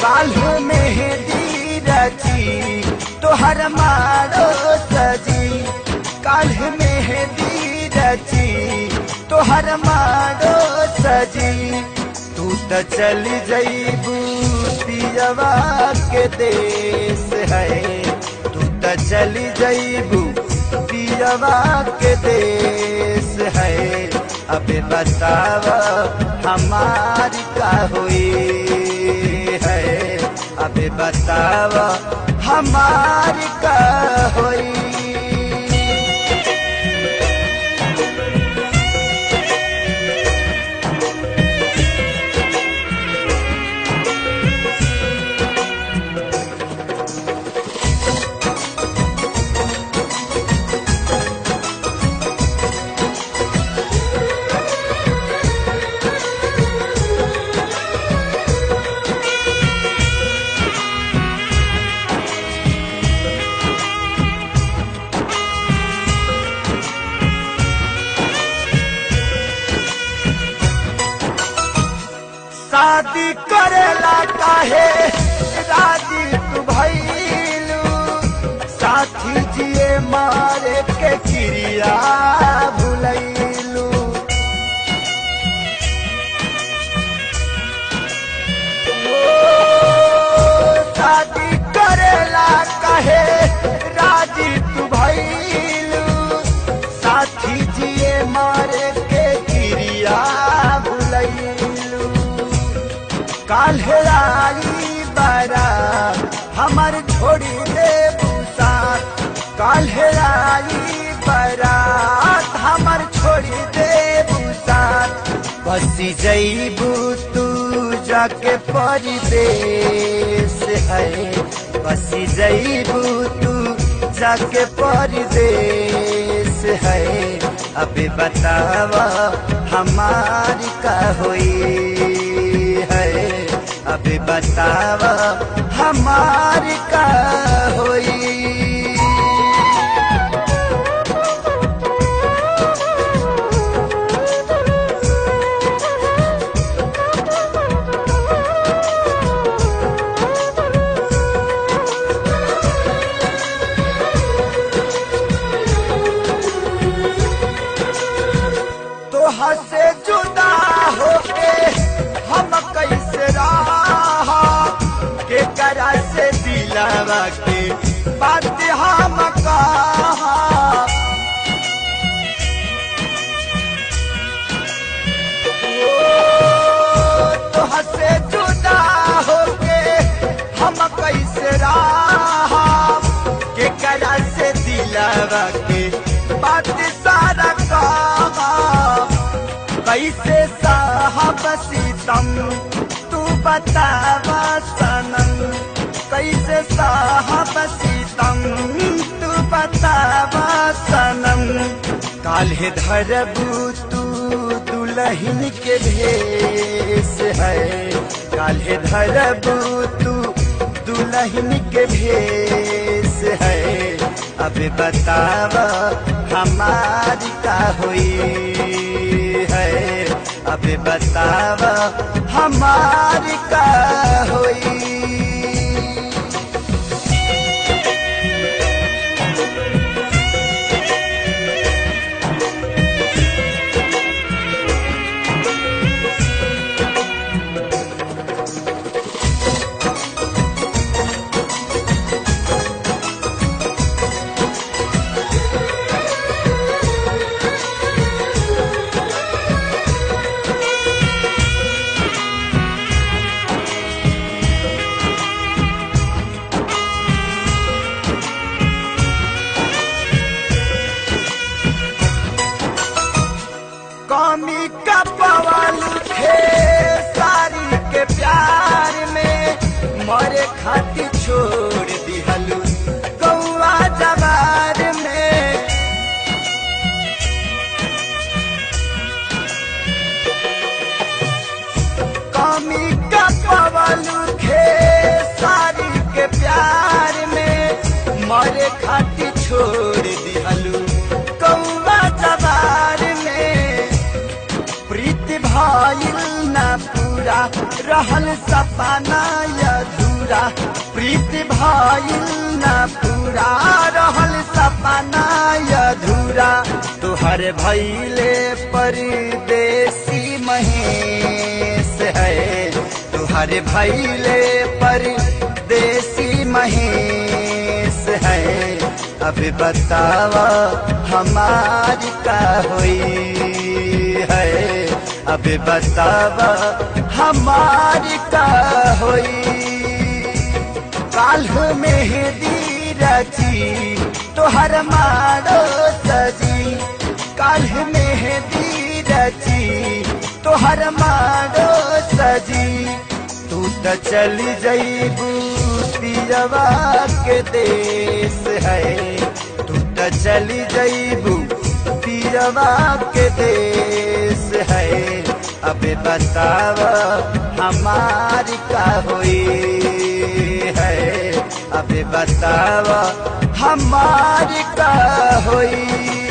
काल्ह मेहंदी रची तोहर मारो सजी, काल्ह मेहंदी रची तोहर मारो सजी। तू तो चली जईबू पियवा के देश है, तू तो चली जईबू पियवा के देश है। अबे बताव हमारी का हुई है, अबे बताव हमारी का हुई। शादी करेला काहे राजी तू भइलू, साथी जिए मारे के क्रिया भुलैलू। शादी करेला काहे राजी तू भइलू, साथी जिए मारे के क्रिया भुलैलू। काल्ह आई बारात हमार छोड़ी दे साथ, काल्ह आई बारात हमार छोड़ी दे साथ। बसी जईबू तू जाके परदेश है, बसी जईबू तू जाके परदेश है। अबे बतावा हमारी का हुई है, अबे बतावा हमारी का हुई। तोहा से जुदा होके हम कैसे रहा, के करा से दिलावा के बात हम कहा। तोहा से जुदा होके हम कैसे रहा, के करा से दिलावा के बात सारा कहा। कैसे साहब सीतम तू बतावा सनम, कैसे साहब सीतम तू बतावा सनम। काल्हे धरबू तू दुल्हन के भेष है, काल्हे धरबू तू दुल्हन के भेष है। अबे बतावा हमारी का हुई है, अबे बतावा हमारी का हुई। मारे खाती छोड़ दिहलू कौवा जवार में प्रीति भइल ना पूरा रहल सपना अधूरा प्रीति भइल ना पूरा रहल सपना अधूरा तुहर भइले परदेसी महेश है तुहर भइले परदेसी महेश है अब बतावा हमारी का हुई है अब बतावा हमारी का हुई काल्ह मेहंदी रची तोहर मारो सजी काल्ह मेहंदी रची तोहर मारो सजी तू तो चली जईबू पियवा के देश है तू तो चली जईबू पियवा के देश है अब बतावा हमारी का हुई है अब बतावा हमारी का हुई।